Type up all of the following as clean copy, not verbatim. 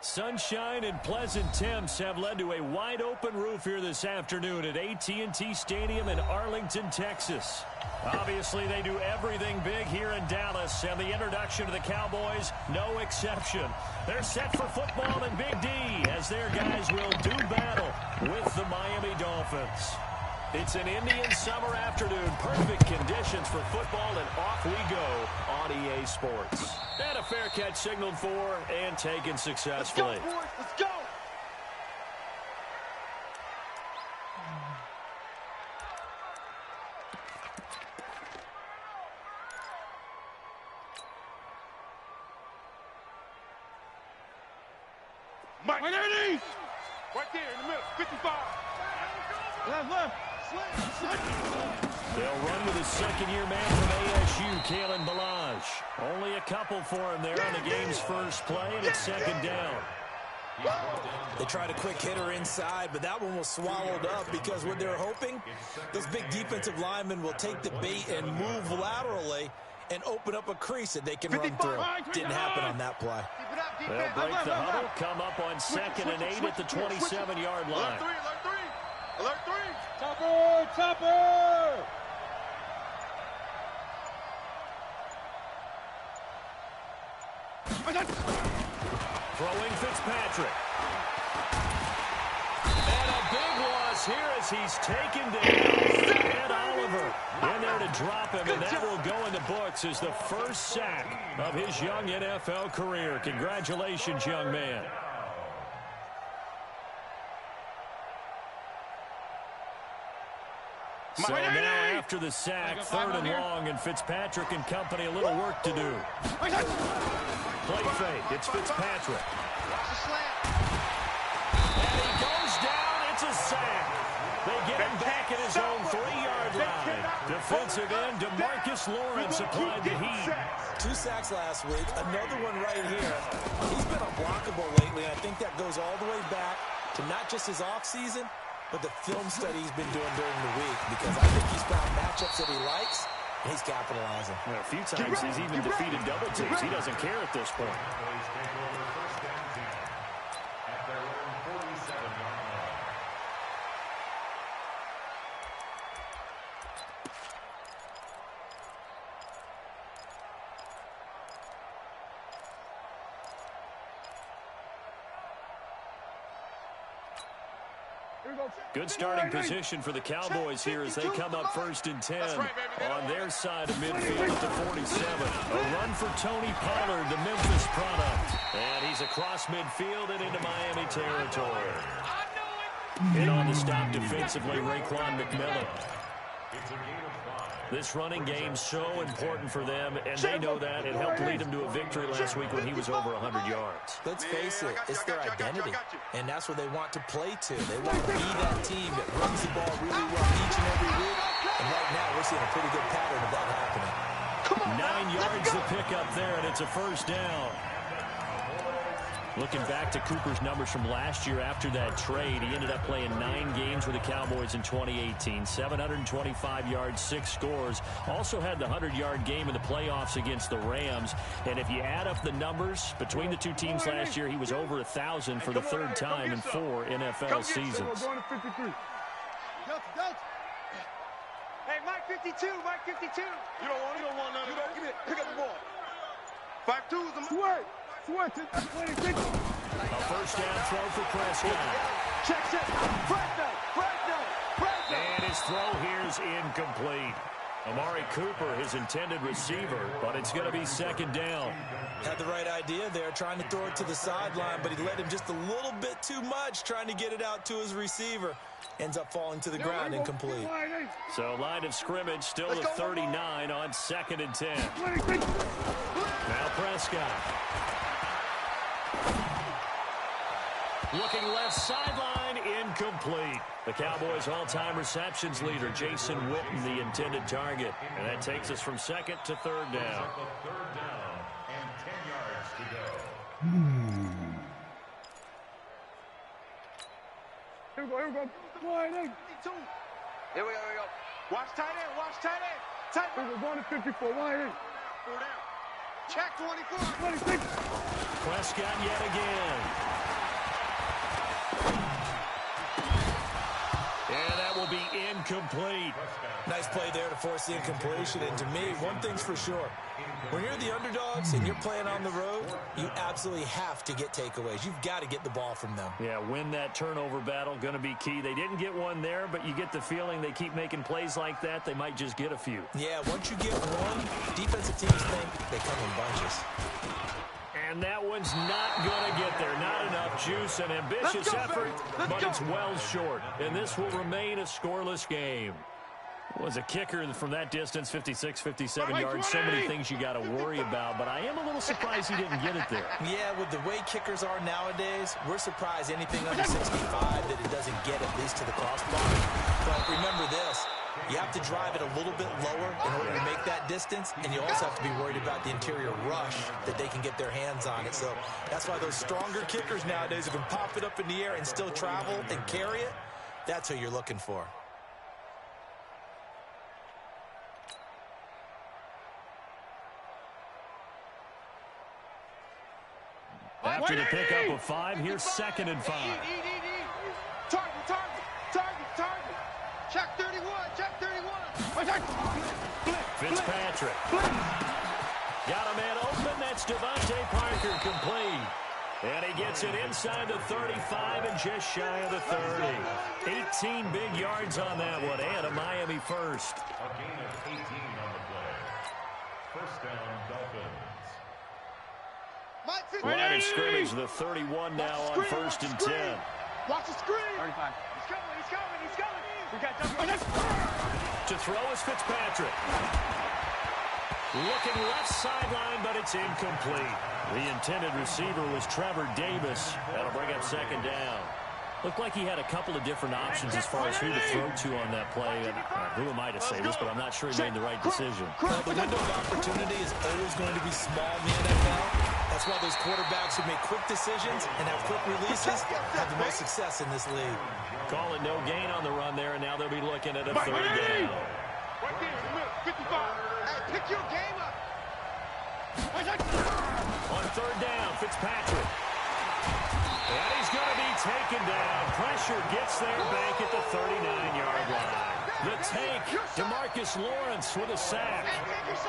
Sunshine and pleasant temps have led to a wide-open roof here this afternoon at AT&T Stadium in Arlington, Texas. Obviously, they do everything big here in Dallas, and the introduction to the Cowboys, no exception. They're set for football in Big D as their guys will do battle with the Miami Dolphins. It's an Indian summer afternoon. Perfect conditions for football, and off we go on EA Sports. And a fair catch signaled for and taken successfully. Let's go, boys. Let's go. Mike. Right there in the middle. 55. Left. They'll run with his second-year man from ASU, Kalen Ballage. Only a couple for him there on the game's first play, and it's second down. They tried a quick hitter inside, but that one was swallowed up because what they're hoping, those big defensive linemen will take the bait and move laterally and open up a crease that they can run through. Didn't happen on that play. They'll break the huddle, come up on 2nd and 8 at the 27-yard line. Alert 3. Topper! Throwing Fitzpatrick. And a big loss here as he's taken down. And Oliver in there to drop him, and that will go in the books as the first sack of his young NFL career. Congratulations, young man. So now after the sack, 3rd and long, and Fitzpatrick and company a little work to do. Play fake. It's Fitzpatrick. And he goes down. It's a sack. They get him back at his own 3-yard line. Defensive end DeMarcus Lawrence applied the heat. 2 sacks last week. Another one right here. He's been unblockable lately. I think that goes all the way back to not just his offseason, but the film study he's been doing during the week, because I think he's found matchups that he likes, and he's capitalizing. Well, a few times he's even defeated double teams. He doesn't care at this point. Good starting position for the Cowboys here as they come up 1st and 10 on their side of midfield at the 47. A run for Tony Pollard, the Memphis product. And he's across midfield and into Miami territory. And on the stop defensively, Raekwon McMillan. This running game so important for them, and they know that. It helped lead them to a victory last week when he was over 100 yards. Let's face it, it's their identity, and that's where they want to play to. They want to be that team that runs the ball really well each and every week, and right now we're seeing a pretty good pattern of that happening. 9 yards to pick up there, and it's a first down. Looking back to Cooper's numbers from last year after that trade, he ended up playing 9 games with the Cowboys in 2018. 725 yards, 6 scores. Also had the 100-yard game in the playoffs against the Rams. And if you add up the numbers between the two teams last year, he was over 1,000 for the 3rd time in 4 NFL seasons. Hey, Mike 52. You don't want none of that. Give me it. Pick up the ball. 5-2 is A first down throw for Prescott. Check. And his throw here is incomplete. Amari Cooper, his intended receiver, but it's going to be 2nd down. Had the right idea there, trying to throw it to the sideline, but he let him just a little bit too much, trying to get it out to his receiver. Ends up falling to the ground incomplete. So line of scrimmage still the 39 on 2nd and 10. Now Prescott. Looking left sideline, incomplete. The Cowboys' all-time receptions leader, Jason Witten, the intended target. And that takes us from 2nd to 3rd down. And 10 yards to go. Here we go. Here we go. Watch tight end. We're going to 54. Wide in. 4 down. Check 24. 26. Prescott yet again. play there to force the incompletion. And to me, one thing's for sure. When you're the underdogs and you're playing on the road, you absolutely have to get takeaways. You've got to get the ball from them. Yeah, win that turnover battle, going to be key. They didn't get one there, but you get the feeling they keep making plays like that, they might just get a few. Yeah, once you get one, defensive teams think they come in bunches. And that one's not going to get there. Not enough juice and ambitious effort, but it's well short. And this will remain a scoreless game. Was a kicker from that distance, 56, 57 yards. So many things you got to worry about, but I am a little surprised he didn't get it there. Yeah, with the way kickers are nowadays, we're surprised anything under 65 that it doesn't get at least to the crossbar. But remember this, you have to drive it a little bit lower in order to make that distance, and you also have to be worried about the interior rush that they can get their hands on it. So that's why those stronger kickers nowadays who can pop it up in the air and still travel and carry it, that's who you're looking for. After the pickup of 5, here's 2nd and 5. Target. Check 31. Fitzpatrick. Got a man open. That's Devontae Parker complete. And he gets it inside the 35 and just shy of the 30. 18 big yards on that one, and a Miami first. A gain of 18 on the play. First down, Dolphins. Line of scrimmage, the 31 now on 1st and 10. Watch the screen. 35. He's coming. We got To throw is Fitzpatrick. Looking left sideline, but it's incomplete. The intended receiver was Trevor Davis. That'll bring up 2nd down. Looked like he had a couple of different options as far as who to throw to on that play. Who am I to say this, but I'm not sure he made the right decision. Well, the window of opportunity is always going to be small in the NFL. That's why those quarterbacks who make quick decisions and have quick releases have the most success in this league. Calling no gain on the run there, and now they'll be looking at a 3rd down. Right there, 55. Hey, pick your game up. On 3rd down, Fitzpatrick. And he's going to be taken down. Pressure gets there back at the 39-yard line. The take, DeMarcus Lawrence with a sack.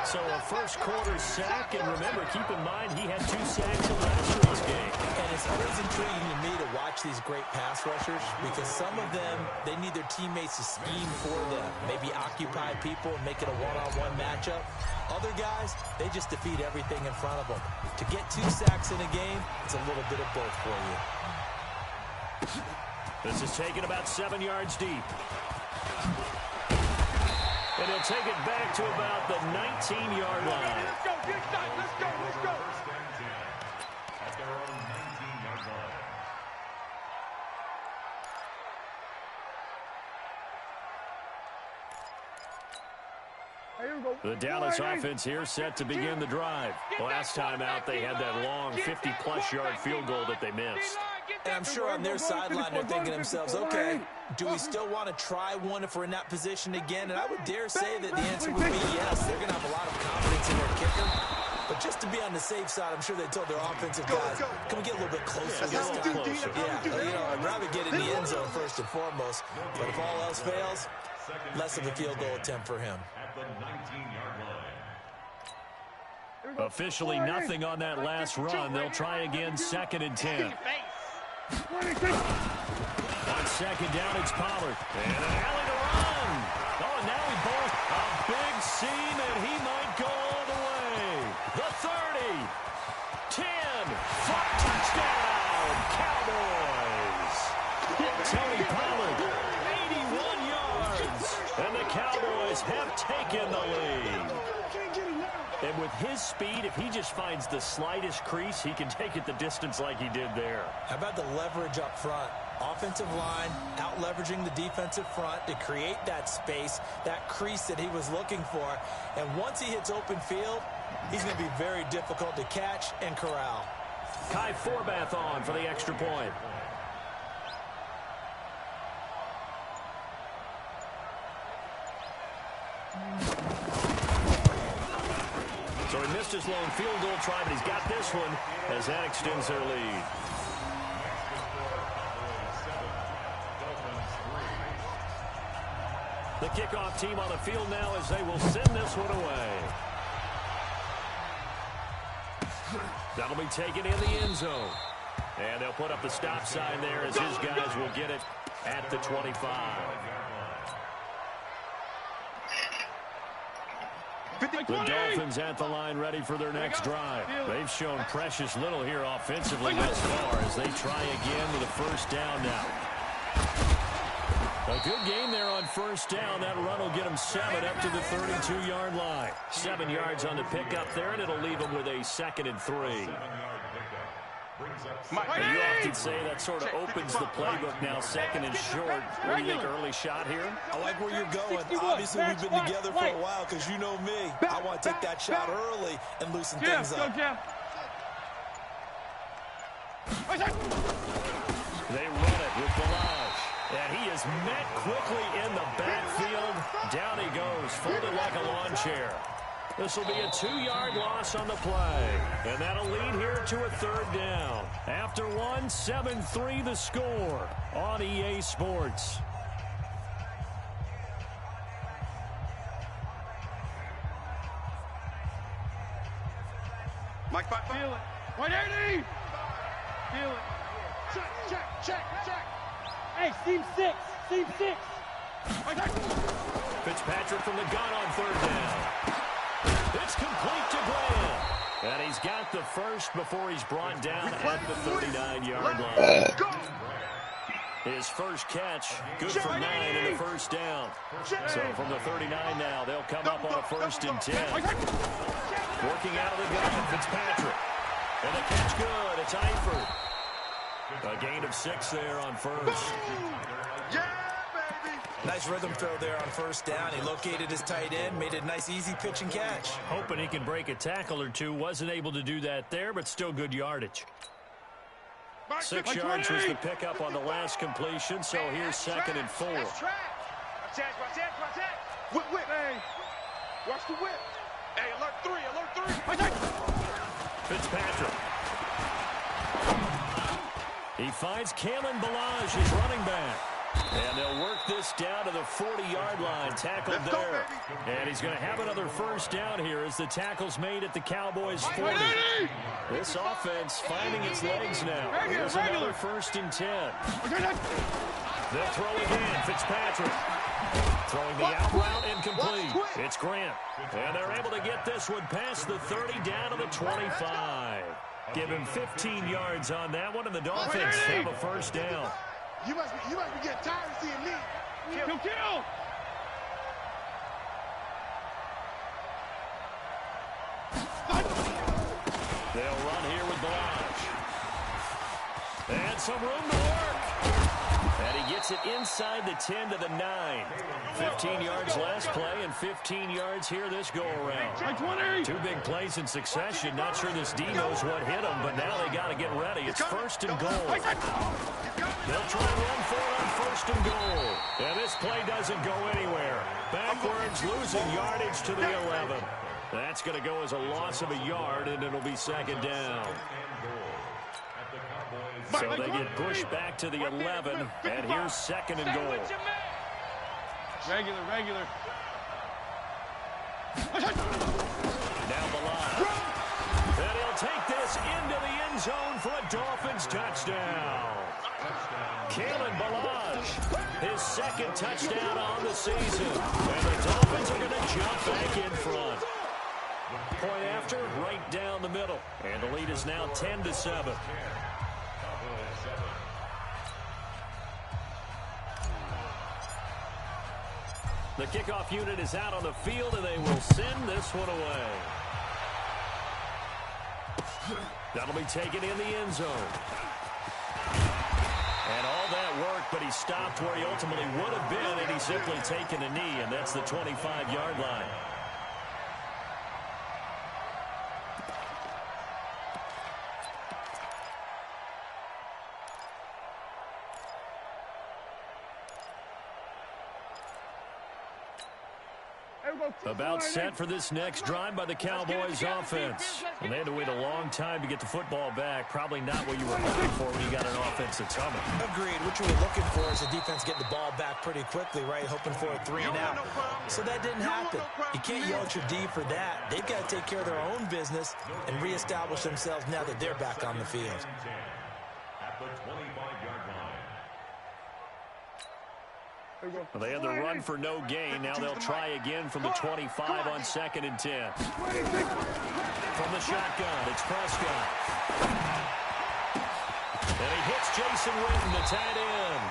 So a first-quarter sack, and remember, keep in mind, he had 2 sacks in last week's game. And it's always intriguing to me to watch these great pass rushers because some of them, they need their teammates to scheme for them, maybe occupy people and make it a one-on-one matchup. Other guys, they just defeat everything in front of them. To get 2 sacks in a game, it's a little bit of both for you. This is taken about 7 yards deep. And he'll take it back to about the 19-yard line. Let's go. First and 10 at their own 19-yard line. The Dallas offense here set to begin the drive. Last time out, they had that long 50-plus yard field goal that they missed. And I'm sure on their sideline they're thinking to themselves, okay, do we still want to try one if we're in that position again? And I would dare say that the answer would be yes. They're going to have a lot of confidence in their kicker. But just to be on the safe side, I'm sure they told their offensive guys, can we get a little bit closer this time? Yeah, I'd rather get in the end zone first and foremost. But if all else fails, less of a field goal attempt for him. At the 19-yard line. Officially nothing on that last run. They'll try again, 2nd and 10. On 2nd down, it's Pollard. And an alley to run. Oh, and now he bowls a big seam, and he might go all the way. The 30, 10, touchdown, Cowboys. Tony Pollard, 81 yards, and the Cowboys have taken the lead. And with his speed, if he just finds the slightest crease, he can take it the distance like he did there. How about the leverage up front? Offensive line out-leveraging the defensive front to create that space, that crease that he was looking for. And once he hits open field, he's going to be very difficult to catch and corral. Kai Forbath on for the extra point. So he missed his lone field goal try, but he's got this one as that extends their lead. The kickoff team on the field now as they will send this one away. That'll be taken in the end zone. And they'll put up the stop sign there as his guys will get it at the 25. The Dolphins at the line ready for their next drive. They've shown precious little here offensively thus far as they try again with a first down now. A good game there on first down. That run will get them 7 up to the 32-yard line. 7 yards on the pickup there, and it'll leave them with a 2nd and 3. You often say that sort of opens the playbook now, 2nd and short. What do you think, early shot here? I like where you're going. Obviously, we've been together for a while because you know me. I want to take that shot early and loosen things up. They run it with Balaj. And he is met quickly in the backfield. Down he goes, folded like a lawn chair. This will be a 2-yard loss on the play. And that'll lead here to a 3rd down. After 1, 7-3 the score on EA Sports. Mike, feel it. 180! Feel it. Check. Hey, seam 6. Fitzpatrick from the gun on 3rd down. It's complete to Graham. And he's got the first before he's brought down at the 39-yard line. His first catch, good for 9 in the first down. So from the 39 now, they'll come up on a 1st and 10. Working out of the gun, Fitzpatrick. And the catch good, it's Eifert. A gain of 6 there on first. Nice rhythm throw there on first down. He located his tight end, made a nice easy pitch and catch. Hoping he can break a tackle or two. Wasn't able to do that there, but still good yardage. 6 yards was the pickup on the last completion, so here's 2nd and 4. Watch that. Whip. Hey. Watch the whip. Hey, alert 3. Fitzpatrick. He finds Kalen Balaj, his running back. And they'll work this down to the 40-yard line, tackled there. And he's going to have another first down here as the tackle's made at the Cowboys' 40. This offense finding its legs now. Here's another 1st and 10. They'll throw again, Fitzpatrick. Throwing the out route incomplete. It's Grant. And they're able to get this one past the 30 down to the 25. Give him 15 yards on that one, and the Dolphins have a first down. You must be getting tired of seeing me. Kill. They'll run here with Balaj. And some room to work. And he gets it inside the 10 to the 9. 15 yards last play and 15 yards here this go-around. 2 big plays in succession. Not sure this D knows what hit him, but now they got to get ready. It's 1st and goal. They'll try and run for it on 1st and goal. And this play doesn't go anywhere. Backwards, losing yardage to the 11. That's going to go as a loss of a yard, and it'll be 2nd down. So they get pushed back to the 11, and here's 2nd and goal. Regular. Down the line. And he'll take this into the end zone for a Dolphins touchdown. Kalen Balaj, his 2nd touchdown on the season. And the Dolphins are going to jump back in front. Point after, right down the middle. And the lead is now 10-7. The kickoff unit is out on the field, and they will send this one away. That'll be taken in the end zone. And all that work, but he stopped where he ultimately would have been, and he's simply taken a knee, and that's the 25-yard line. About set for this next drive by the Cowboys offense. And they had to wait a long time to get the football back. Probably not what you were hoping for when you got an offense that's humming. Agreed. What you were looking for is the defense getting the ball back pretty quickly, right? Hoping for a 3-and-out. So that didn't happen. You can't yell at your D for that. They've got to take care of their own business and reestablish themselves now that they're back on the field. At the 25-yard line. Well, they had the run for no gain. Now they'll try again from the 25 on 2nd and 10. From the shotgun, it's Prescott. And he hits Jason Witten, the tight end.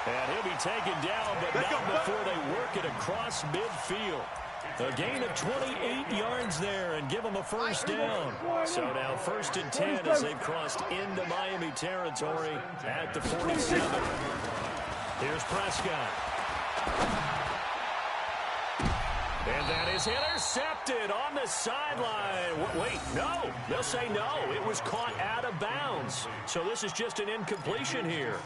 And he'll be taken down, but not before they work it across midfield. A gain of 28 yards there and give them a first down. So now 1st and 10 as they've crossed into Miami territory at the 47. Here's Prescott. And that is intercepted on the sideline. Wait, no. They'll say no. It was caught out of bounds. So this is just an incompletion here.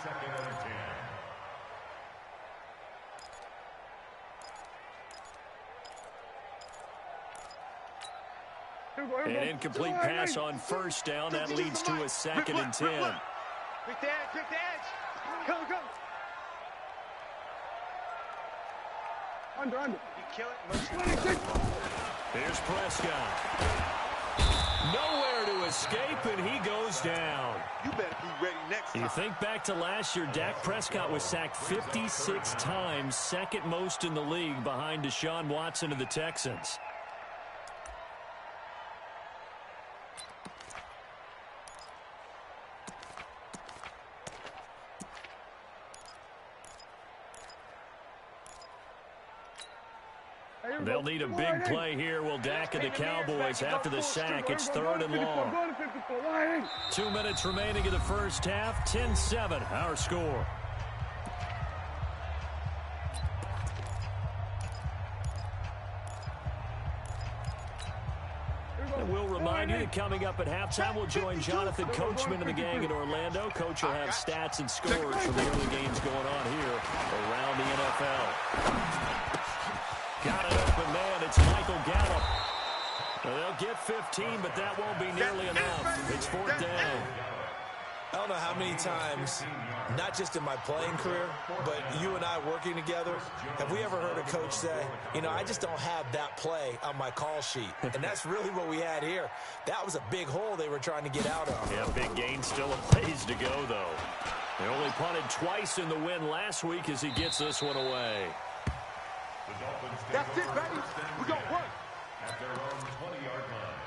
An incomplete pass on first down. That leads to a 2nd and 10. Pick the edge, pick the edge. Come. Under. You kill it. Here's Prescott. Nowhere to escape, and he goes down. You better be ready next time. You think back to last year, Dak Prescott was sacked 56 times, 2nd most in the league behind Deshaun Watson of the Texans. They'll need a big play here. Will Dak and the Cowboys after the sack. It's 3rd and long. 2 minutes remaining in the first half. 10-7, our score. And we'll remind you that coming up at halftime, we'll join Jonathan Coachman and the gang in Orlando. Coach will have stats and scores from the early games going on here around the NFL. Got it open, man. It's Michael Gallup. Well, they'll get 15, but that won't be nearly enough. It's 4th down. I don't know how many times, not just in my playing career, but you and I working together, have we ever heard a coach say, you know, I just don't have that play on my call sheet. And that's really what we had here. That was a big hole they were trying to get out of. Yeah, big gain, still a ways to go, though. They only punted twice in the win last week as he gets this one away. That's it, baby. We're going to work. At their own 20-yard line.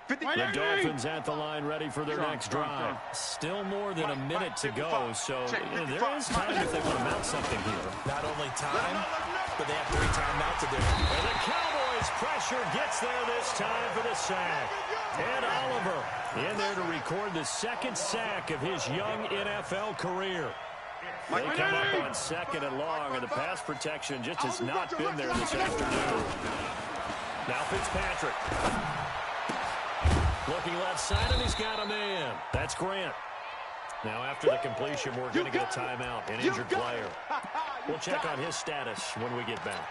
The Dolphins at the line ready for their next drive. Still more than a minute to go, so there is time if they want to mount something here. Not only time, but they have 3 timeouts to do. And the Cowboys pressure gets there this time for the sack. Ed Oliver in there to record the 2nd sack of his young NFL career. They come up on 2nd and long, and the pass protection just has not been there this afternoon. Now Fitzpatrick. Looking left side, and he's got a man. That's Grant. Now after the completion, we're going to get a timeout, an injured player. We'll check on his status when we get back.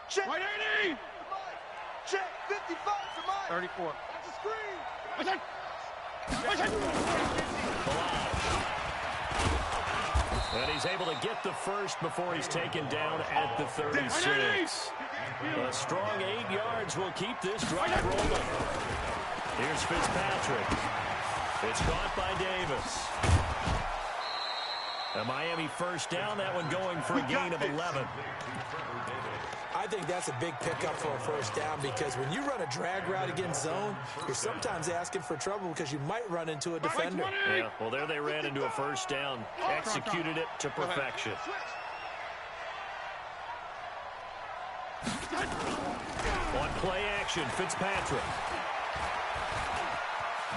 Check. 180. Check. 55 for mine. 34. That's a screen. And he's able to get the first before he's taken down at the 36. A strong 8 yards will keep this drive rolling. Here's Fitzpatrick. It's caught by Davis. A Miami first down, that one going for a gain of 11. I think that's a big pickup for a first down because when you run a drag route against zone, you're sometimes asking for trouble because you might run into a defender. Yeah, well, there they ran into a first down. Executed it to perfection. On play action, Fitzpatrick.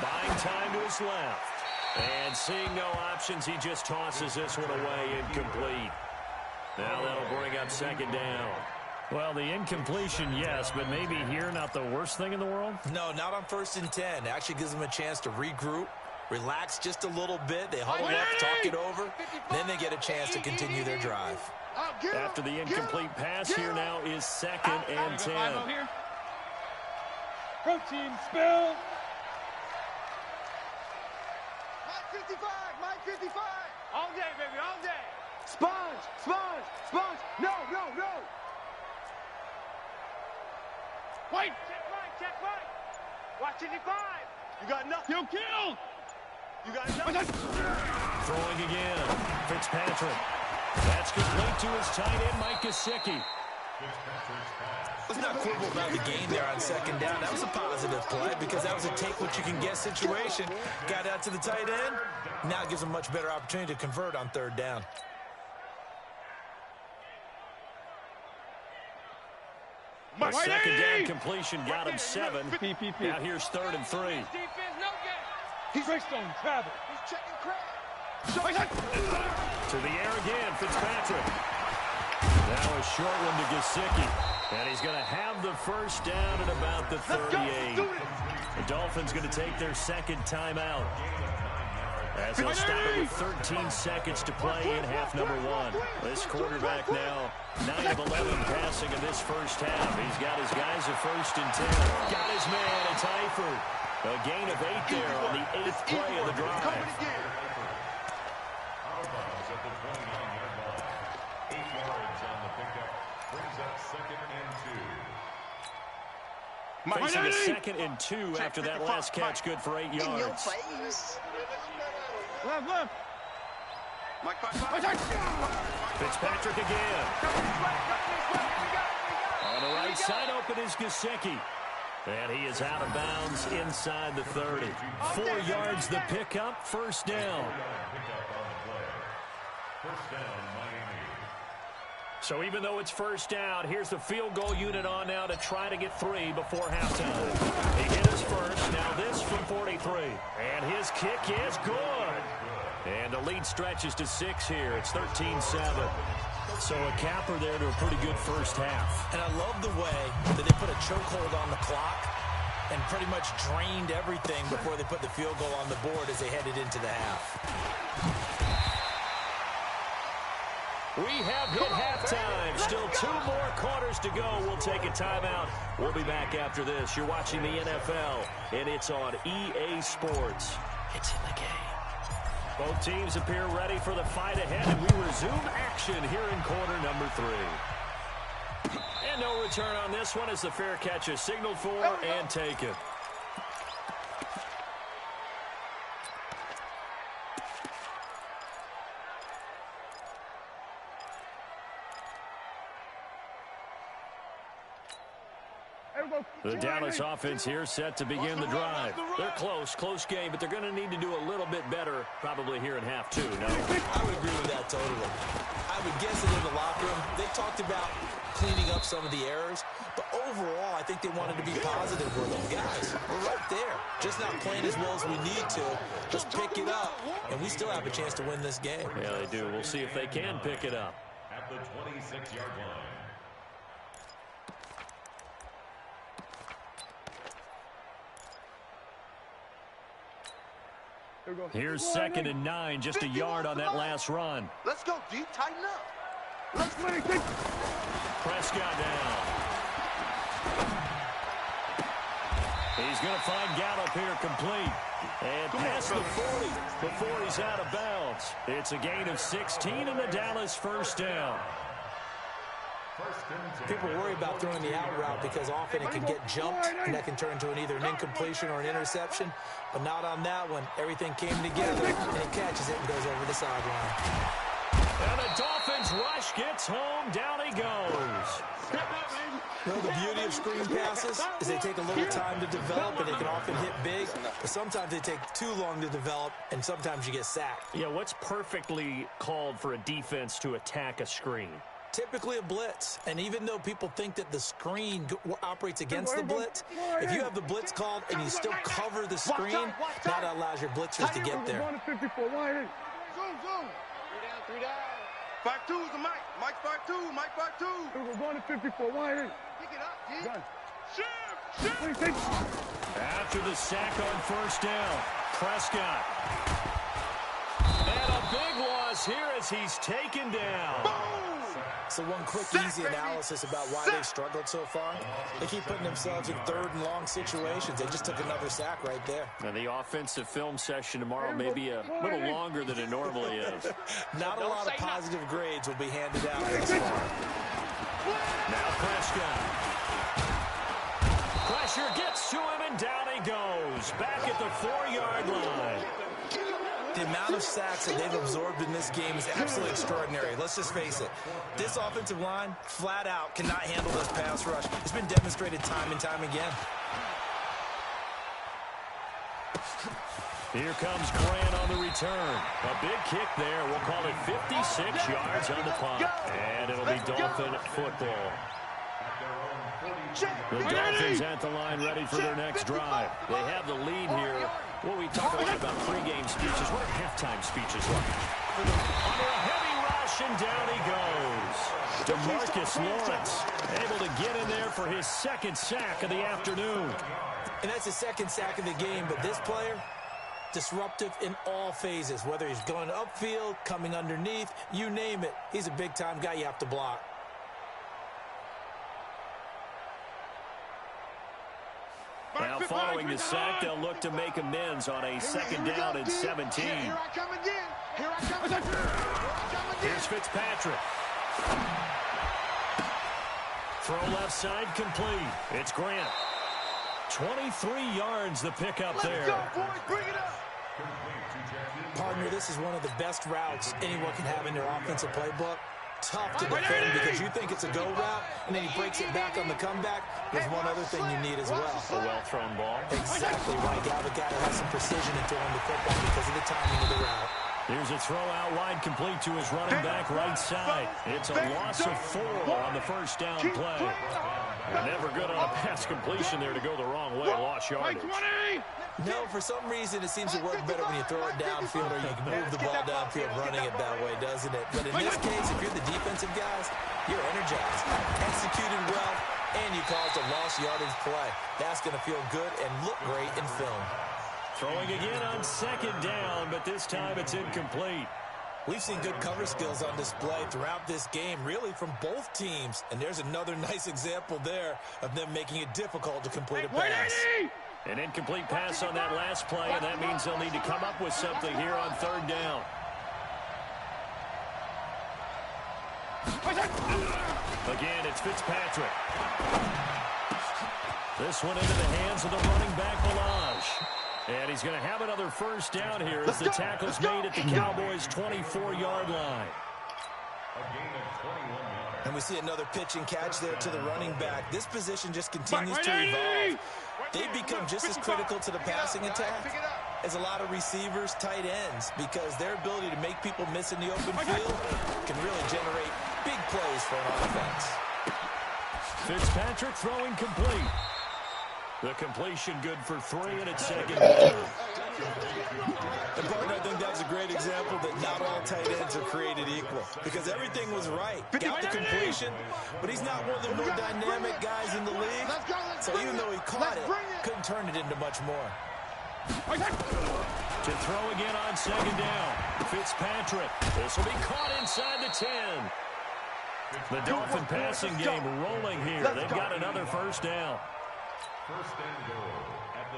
Buying time to his left. And seeing no options, he just tosses this one away incomplete. Now that'll bring up 2nd down. Well, the incompletion, yes, but maybe here not the worst thing in the world? No, not on 1st and 10. It actually gives them a chance to regroup, relax just a little bit. They huddle up, talk it over, then they get a chance to continue their drive. After the incomplete pass, here now is 2nd and 10. Protein spill. Mike 55, Mike 55. All day, baby, all day. Sponge, sponge, sponge. No, no, no. Wait. Check Mike, check Mike. Watch 55. You got nothing. You killed. You got nothing. Throwing again. Fitzpatrick. That's complete to his tight end, Mike Gesicki. Let's not quibble about the gain there on 2nd down. That was a positive play because that was a take-what-you-can-get situation. Got out to the tight end. Now it gives them a much better opportunity to convert on 3rd down. The 2nd down completion got him 7. Now here's 3rd and 3. He's on travel. He's checking crap. To the air again, Fitzpatrick. Now a short one to Gesicki. And he's going to have the 1st down at about the 38. The Dolphins going to take their 2nd timeout, as they'll stop it with 13 seconds to play in half number 1. This quarterback now 9 of 11 passing in this 1st half. He's got his guys at 1st and 10. Got his man, it's Eifert. A gain of 8 there on the 8th play of the drive. Facing a 2nd and 2 after that last catch, good for 8 yards. Left. Fitzpatrick again. On the right side, open is Gesicki. And he is out of bounds inside the 30. 4 yards the pickup, 1st down. So even though it's 1st down, here's the field goal unit on now to try to get 3 before halftime. He hit his first, now this from 43. And his kick is good. And the lead stretches to 6 here. It's 13-7. So a capper there to a pretty good 1st half. And I love the way that they put a chokehold on the clock and pretty much drained everything before they put the field goal on the board as they headed into the half. We have hit halftime. Still 2 more quarters to go. We'll take a timeout. We'll be back after this. You're watching the NFL, and it's on EA Sports. It's in the game. Both teams appear ready for the fight ahead, and we resume action here in quarter number 3. And no return on this one as the fair catch is signaled for and taken. The Dallas offense here set to begin the drive. They're close game, but they're going to need to do a little bit better probably here in half 2, no? I would agree with that totally. I would guess that in the locker room, they talked about cleaning up some of the errors, but overall, I think they wanted to be positive with them. Guys, we're right there. Just not playing as well as we need to. Just pick it up, and we still have a chance to win this game. Yeah, they do. We'll see if they can pick it up. At the 26-yard line. Here's 2nd and 9, just a yard on that last run. Let's go, D. Tighten up. Let's play. Prescott down. He's going to find Gallup here complete. And past the 40 before he's out of bounds. It's a gain of 16 and the Dallas 1st down. People worry about throwing the out route because often it can get jumped, and that can turn into either an incompletion or an interception. But not on that one. Everything came together, and he catches it and goes over the sideline. And the Dolphins rush gets home. Down he goes. You know, the beauty of screen passes is they take a little time to develop, and they can often hit big. But sometimes they take too long to develop, and sometimes you get sacked. Yeah, what's perfectly called for a defense to attack a screen? Typically a blitz, and even though people think that the screen operates against the blitz, if you have the blitz called and you still cover the screen, that allows your blitzers to get there. 5-2 is the Mike. Mike 5-2. Mike 5-2. Here we go. Going to 54. Wide eight. Pick it up, G. Done. Shift. Please take. After the sack on first down, Prescott. And a big loss here as he's taken down. Boom. So one quick, easy analysis about why they've struggled so far. They keep putting themselves in third and long situations. They just took another sack right there. And the offensive film session tomorrow may be a little longer than it normally is. Not a lot of positive grades will be handed out this far. Now Prescott. Pressure gets to him, and down he goes. Back at the 4-yard line. The amount of sacks that they've absorbed in this game is absolutely extraordinary. Let's just face it. This offensive line, flat out, cannot handle this pass rush. It's been demonstrated time and time again. Here comes Grant on the return. A big kick there. We'll call it 56 yards on the punt. And it'll be Dolphin football. The Dolphins at the line ready for their next drive. They have the lead here. What we talk a lot about pregame speeches. What are halftime speeches like? Under a heavy rush, and down he goes. DeMarcus Lawrence able to get in there for his second sack of the afternoon. And that's the second sack of the game, but this player, disruptive in all phases. Whether he's going upfield, coming underneath, you name it. He's a big-time guy you have to block. Now, following the sack, they'll look to make amends on a second down and 17. Here I come again. Here I come again. Here's Fitzpatrick. Throw left side complete. It's Grant. 23 yards the pickup there. Let's go, boys. Bring it up. Partner, this is one of the best routes anyone can have in their offensive playbook. Tough to defend because you think it's a go route, and then he breaks it back on the comeback. There's one other thing you need as well. A well-thrown ball. Exactly right. You have a guy that has some precision in throwing the football because of the timing of the route. Here's a throw out wide complete to his running back right side. It's a loss of 4 on the first down play. Never good on a pass completion there to go the wrong way. Lost yardage. No, for some reason, it seems to work better when you throw it downfield or you can move the ball downfield running it that way, doesn't it? But in this case, if you're the defensive guys, you're energized, executed well, and you caused a lost yardage play. That's going to feel good and look great in film. Throwing again on second down, but this time it's incomplete. We've seen good cover skills on display throughout this game, really from both teams. And there's another nice example there of them making it difficult to complete a pass. An incomplete pass on that last play, and that means they'll need to come up with something here on third down. Again, it's Fitzpatrick. This one into the hands of the running back, Balaj. And he's going to have another first down here as the tackle's made at the Cowboys' 24-yard line. And we see another pitch and catch there to the running back. This position just continues to evolve. They become just as critical to the passing attack as a lot of receivers, tight ends, because their ability to make people miss in the open field can really generate big plays for an offense. Fitzpatrick throwing complete. The completion good for 3, and it's second down. And partner, I think that's a great example that not all tight ends are created equal, because everything was right. Got the completion, but he's not one of the more dynamic guys in the league. So even though he caught it, couldn't turn it into much more. To throw again on second down. Fitzpatrick. This will be caught inside the 10. The Dolphin passing game rolling here. They've got another first down.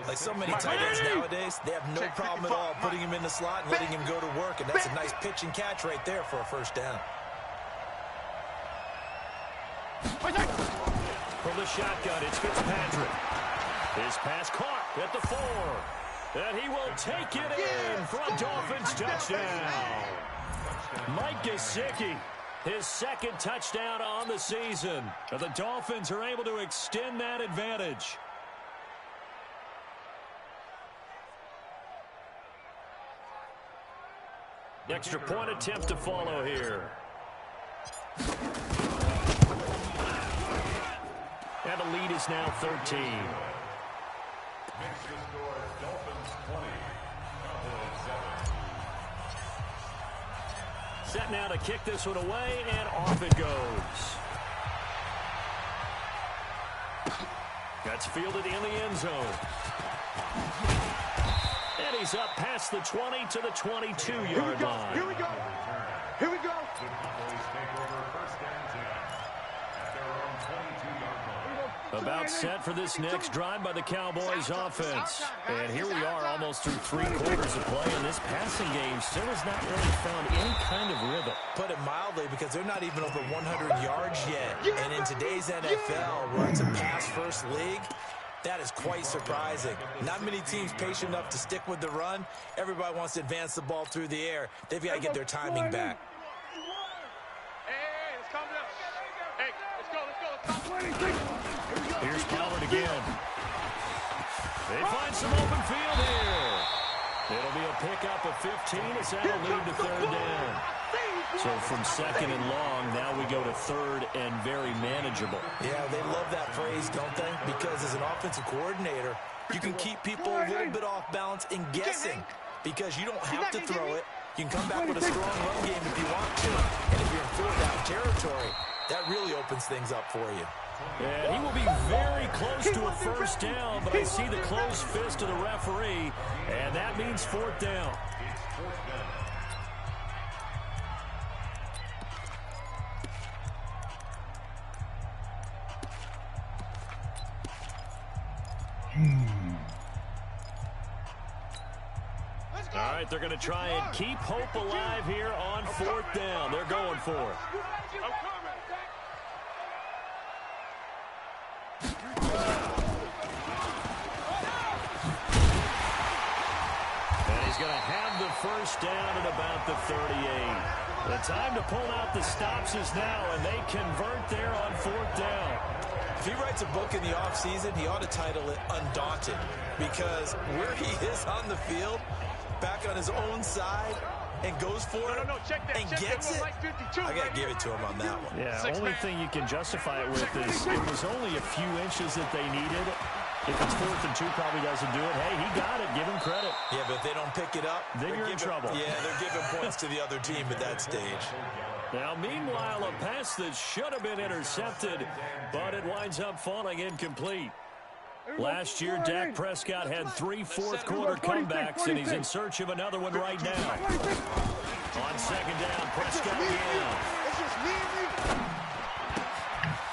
Like so many tight ends nowadays, they have no problem at all putting him in the slot and letting him go to work, and that's a nice pitch and catch right there for a first down. From the shotgun, it's Fitzpatrick. His pass caught at the 4. And he will take it in for a Dolphins touchdown. Mike Gesicki, his second touchdown on the season. And the Dolphins are able to extend that advantage. Extra point attempt to follow here. And the lead is now 13. Makes the score Dolphins 20, Cowboys Set now to kick this one away, and off it goes. That's fielded in the end zone. And he's up past the 20 to the 22-yard line. Here we go. Here we go. The Cowboys take over first and 10 at their own 22-yard line. About set for this next drive by the Cowboys offense. And here we are almost through 3 quarters of play, and this passing game still has not really found any kind of rhythm. Put it mildly, because they're not even over 100 yards yet. And in today's NFL, where it's a pass-first league, that is quite surprising. Not many teams patient enough to stick with the run. Everybody wants to advance the ball through the air. They've got to get their timing back. Hey, let's calm down. Hey, let's go. Here's Pollard again. They find some open field here. It'll be a pickup of 15 as that'll lead to third down. So from second and long, now we go to third and very manageable. Yeah, they love that phrase, don't they? Because as an offensive coordinator, you can keep people a little bit off balance and guessing, because you don't have to throw it. You can come back with a strong run game if you want to. And if you're in fourth down territory, that really opens things up for you. And he will be very close to a first down, but I see the closed fist of the referee, and that means fourth down. All right, they're going to try and keep hope alive here on fourth down. They're going for it. And he's going to have the first down at about the 38. The time to pull out the stops is now, and they convert there on fourth down. If he writes a book in the offseason, he ought to title it Undaunted, because where he is on the field, back on his own side, and goes for it and gets it, I got to give it to him on that one. Yeah, only thing you can justify it with is it was only a few inches that they needed. If it's 4th and 2, probably doesn't do it. Hey, he got it. Give him credit. Yeah, but if they don't pick it up, then you're in trouble. Yeah, they're giving points to the other team at that stage. Now, meanwhile, a pass that should have been intercepted, but it winds up falling incomplete. Last year, Dak Prescott had 3 fourth-quarter comebacks, and he's in search of another one right now. On second down, Prescott again.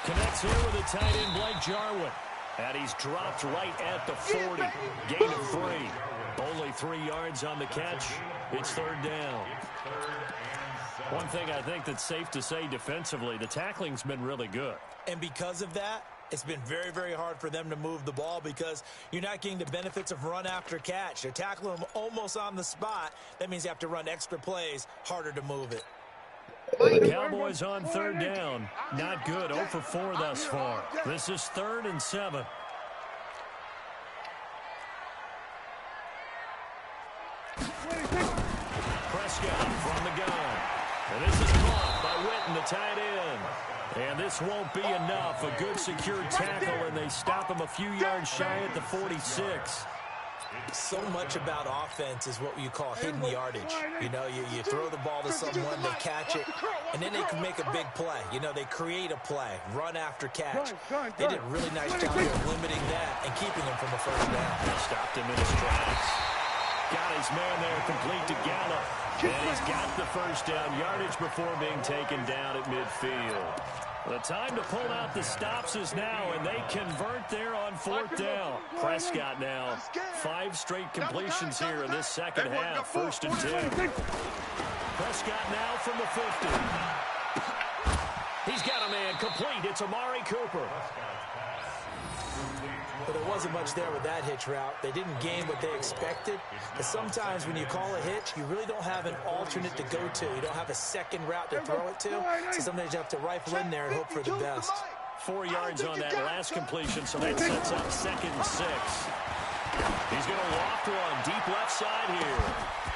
Connects here with a tight end, Blake Jarwin. And he's dropped right at the 40. Gain of 3. Only 3 yards on the catch. It's third down. One thing I think that's safe to say defensively, the tackling's been really good. And because of that, it's been very, very hard for them to move the ball, because you're not getting the benefits of run after catch. They're tackling them almost on the spot. That means you have to run extra plays, harder to move it. The Cowboys on third down. Not good. 0 for 4 thus far. This is 3rd and 7. Prescott from the gun. And this is caught by Witten, the tight end. And this won't be enough. A good secure tackle, and they stop him a few yards shy at the 46. So much about offense is what you call hidden yardage. You know, you throw the ball to someone, they catch it, and then they can make a big play. You know, they create a play, run after catch. They did a really nice job here limiting that and keeping him from a first down. Stopped him in his tracks. Got his man there complete to Gallup. And he's got the first down yardage before being taken down at midfield. The time to pull out the stops is now, and they convert there on fourth down. Prescott now, 5 straight completions here in this second half, 1st and 10. Prescott now from the 50. He's got a man complete. It's Amari Cooper. But there wasn't much there with that hitch route. They didn't gain what they expected. But sometimes when you call a hitch, you really don't have an alternate to go to. You don't have a second route to throw it to. So sometimes you have to rifle in there and hope for the best. 4 yards on that last completion, so that sets up 2nd and 6. He's going to loft one deep left side here.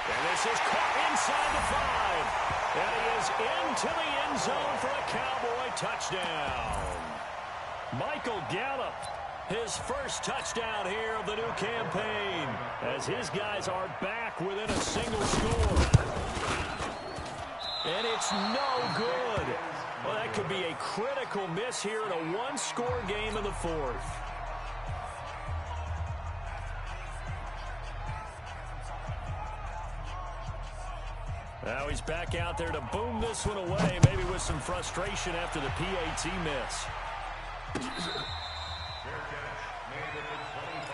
And this is caught inside the 5. And he is into the end zone for a Cowboy touchdown. Michael Gallup, his first touchdown here of the new campaign, as his guys are back within a single score. And it's no good. Well, that could be a critical miss here in a one-score game in the fourth. Now he's back out there to boom this one away, maybe with some frustration after the PAT miss.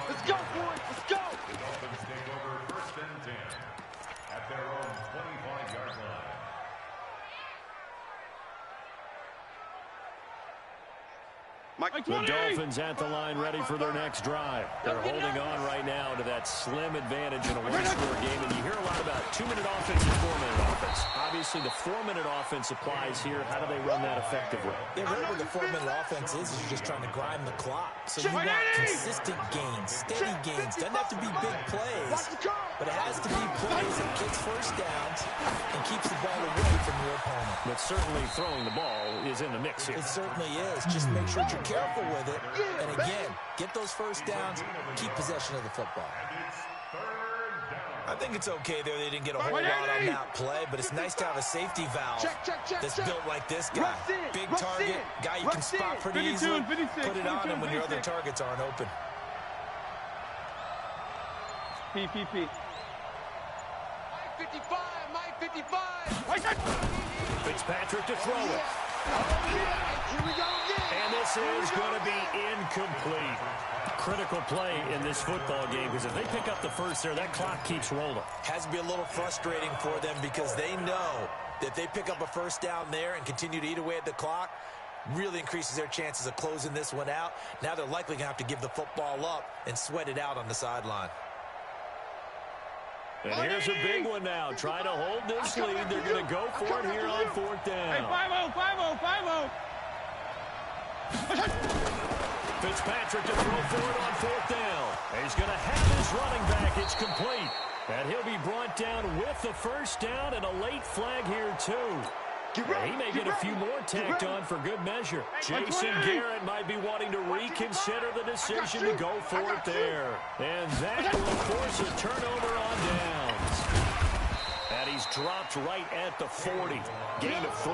Let's go, boys. Let's go. The Dolphins take over 1st and 10 at their own 25-yard line. The Dolphins at the line ready for their next drive. They're holding on right now to that slim advantage in a one-score game. And you hear a lot about 2-minute offense and 4-minute offense. Obviously, the 4-minute offense applies here. How do they run that effectively? Yeah, really what the 4-minute offense is you're just trying to grind the clock. So you want consistent gains, steady gains. Doesn't have to be big plays, but it has to be plays that gets first downs and keeps the ball away from your opponent. But certainly throwing the ball is in the mix here. It certainly is. Just make sure you're careful with it. And again, get those first downs, keep possession of the football. I think it's okay there. They didn't get a whole lot on that play, but it's nice to have a safety valve that's built like this guy. Big target, guy you can spot pretty easily. Put it on him when your other targets aren't open. PPP. 55, Mike 55. Fitzpatrick to throw it. Here we go again. And this is going to be incomplete. Critical play in this football game, because if they pick up the first there, that clock keeps rolling. Has to be a little frustrating for them because they know that if they pick up a first down there and continue to eat away at the clock, really increases their chances of closing this one out. Now they're likely going to have to give the football up and sweat it out on the sideline. And here's a big one now. Try to hold this lead. They're going to go for it here on 4th down. Hey, 5-0, 5-0, 5-0. Fitzpatrick to throw for it on 4th down. He's going to have his running back. It's complete. And he'll be brought down with the first down and a late flag here, too. He may get a few more tacked on for good measure. Jason Garrett might be wanting to reconsider the decision to go for it there. And that will force a turnover on downs. And he's dropped right at the 40. Gain of 3.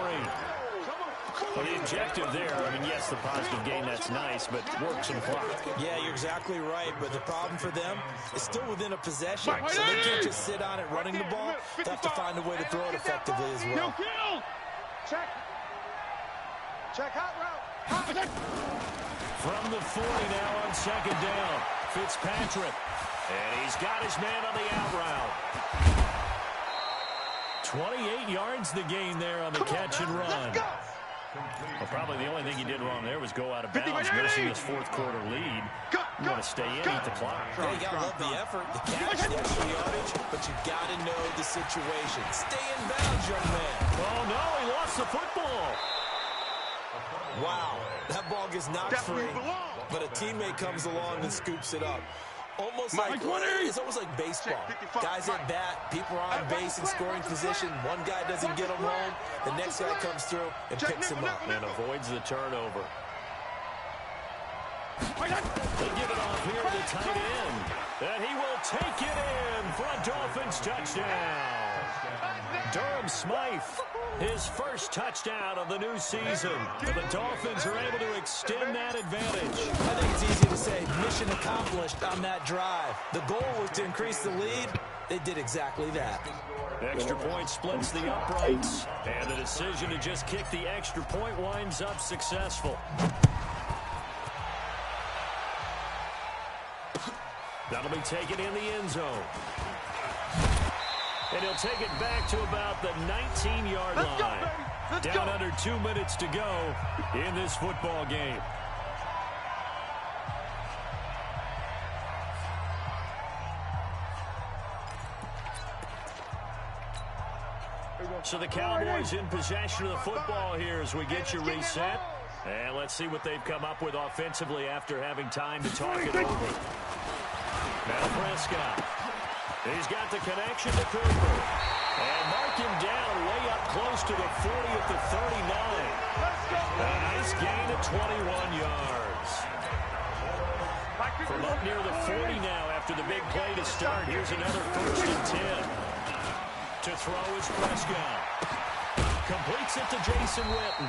Well, the objective there, I mean, yes, the positive gain, that's nice, but work some clock. Yeah, you're exactly right, but the problem for them is still within a possession, so they can't just sit on it running the ball. They have to find a way to throw it effectively as well. Check. Check hot route. From the 40 now on 2nd down. Fitzpatrick. And he's got his man on the out route. 28 yards the gain there on the catch and run. Well, probably the only thing he did wrong there was go out of bounds, missing his 4th quarter lead. You want to stay in, eat the clock. Yeah, you got to love the effort, the catch, the extra yardage, but you got to know the situation. Stay in bounds, young man. Oh, no, he lost the football. Wow, that ball gets knocked free, but a teammate comes along and scoops it up. Almost like, it's almost like baseball. Guys at bat, people are on base in scoring position. One guy doesn't get him home. The next guy comes through and picks him up. And avoids the turnover. They give it off here to the tight end. And he will take it in for a Dolphins touchdown. Durham Smythe, his first touchdown of the new season. And the Dolphins are able to extend that advantage. I think it's easy to say mission accomplished on that drive. The goal was to increase the lead. They did exactly that. Extra point splits the uprights. And the decision to just kick the extra point winds up successful. That'll be taken in the end zone. And he'll take it back to about the 19-yard line. Down under 2 minutes to go in this football game. So the Cowboys in possession of the football here as we get you reset. And let's see what they've come up with offensively after having time to talk it over. Now Prescott. He's got the connection to Cooper. And mark him down way up close to the 40 at the 39. A nice gain of 21 yards. From up near the 40 now after the big play to start. Here's another 1st and 10. To throw is Prescott. Completes it to Jason Witten.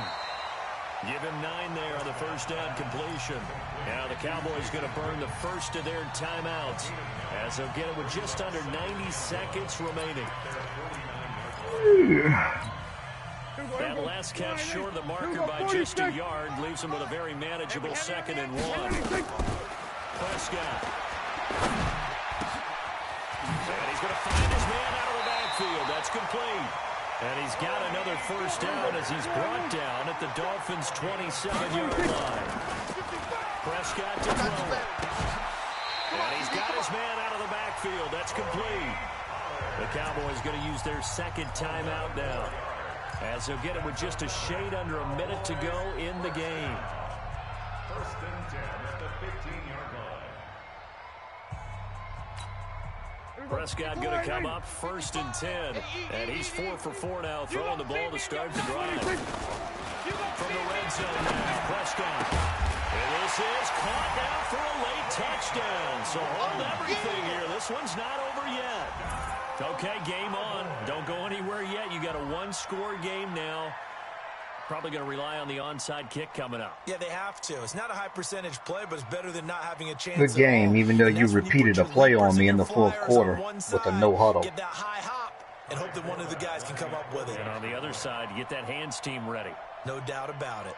Give him 9 there on the first down completion. Now the Cowboys going to burn the first of their timeouts as they'll get it with just under 90 seconds remaining. That last catch short of the marker by just a yard leaves him with a very manageable 2nd and 1. Prescott. And he's going to find his man out of the backfield. That's complete. And he's got another first down as he's brought down at the Dolphins' 27-yard line. Prescott to throw. And he's got his man out of the backfield. That's complete. The Cowboys going to use their 2nd timeout now, as they'll get it with just a shade under a minute to go in the game. 1st and 10 at the 15-yard line. Prescott going to come up 1st and 10, and he's 4 for 4 now, throwing the ball to start the drive. From the red zone now, Prescott. And this is caught now for a late touchdown. So hold everything here. This one's not over yet. Okay, game on. Don't go anywhere yet. You got a 1-score game now. Probably going to rely on the onside kick coming up. Yeah, they have to. It's not a high percentage play, but it's better than not having a chance. Good game, even though you repeated a play on me in the 4th quarter with a no huddle. Get that high hop and hope that one of the guys can come up with it. And on the other side, get that hands team ready. No doubt about it.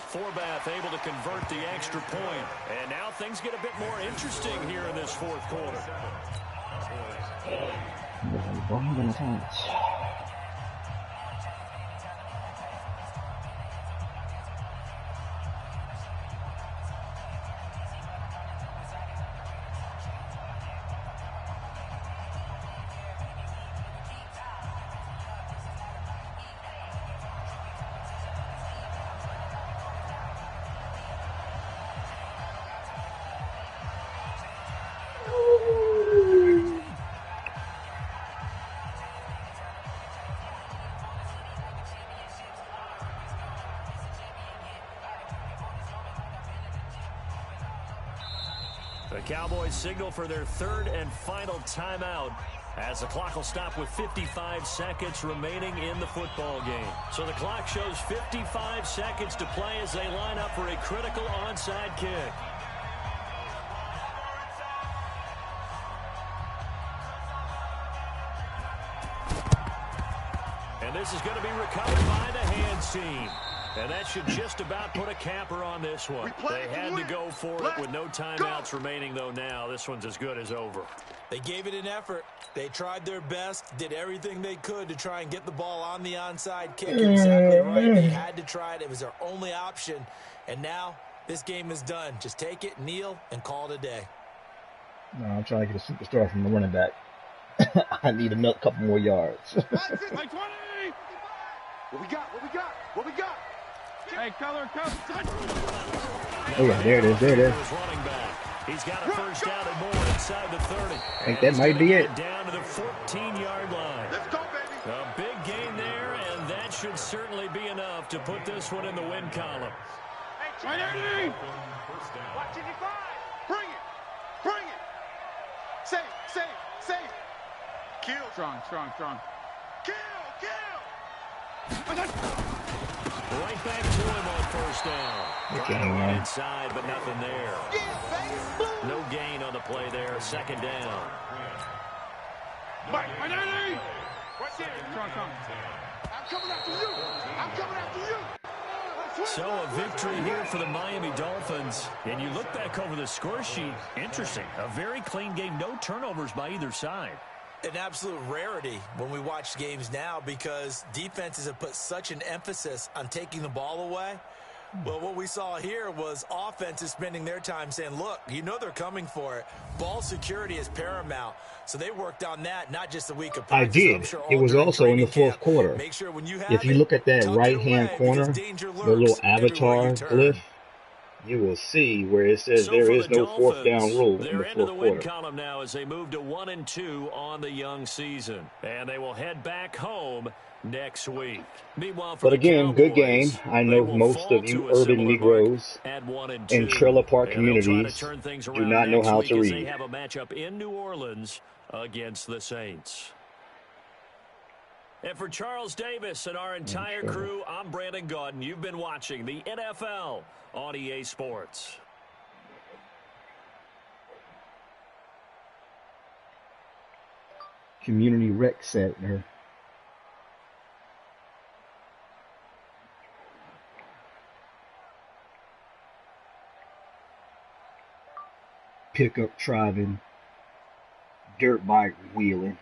Forbath able to convert the extra point. And now things get a bit more interesting here in this 4th quarter. The Cowboys signal for their 3rd and final timeout as the clock will stop with 55 seconds remaining in the football game. So the clock shows 55 seconds to play as they line up for a critical onside kick. And this is going to be recovered by the hands team. And that should just about put a capper on this one. They had to go for it with no timeouts remaining, though. Now this one's as good as over. They gave it an effort. They tried their best, did everything they could to try and get the ball on the onside kick. Exactly right. They had to try it. It was their only option. And now this game is done. Just take it, kneel, and call it a day. No, I'm trying to get a superstar from the running back. I need a couple more yards. Like 20! What we got? What we got? What we got? Hey, color, touch. Oh, yeah, there it is. There it is. He's got a first down and more inside the 30. I think that might be it. Down to the 14-yard line. Let's go, baby. A big gain there, and that should certainly be enough to put this one in the win column. Hey, Ready? watch it, bring it. Bring it. Save. Kill. Strong. Kill. Right back to him on first down. Okay, Inside, but nothing there. No gain on the play there. 2nd down. Mike, Ready? Strong. I'm coming after you. So a victory here for the Miami Dolphins. And you look back over the score sheet. Interesting. A very clean game. No turnovers by either side. An absolute rarity when we watch games now because defenses have put such an emphasis on taking the ball away. Well, what we saw here was offenses spending their time saying, look, you know they're coming for it. Ball security is paramount. So they worked on that, not just a week of practice. I did. Sure it was also in the 4th quarter. Make sure when you have if you look at that right-hand corner, the little avatar glyph, you will see where it says there is no Dolphins, 4th down rule in the 4th into the win quarter. column now as they move to 1-2 on the young season. And they will head back home next week. Meanwhile, for but again, good game. I know most of you urban Negroes in trailer park communities do not know how to read. They have a matchup in New Orleans against the Saints. And for Charles Davis and our entire crew, I'm Brandon Gaudin. You've been watching the NFL on EA Sports. Community rec center. Pickup driving, dirt bike wheeling.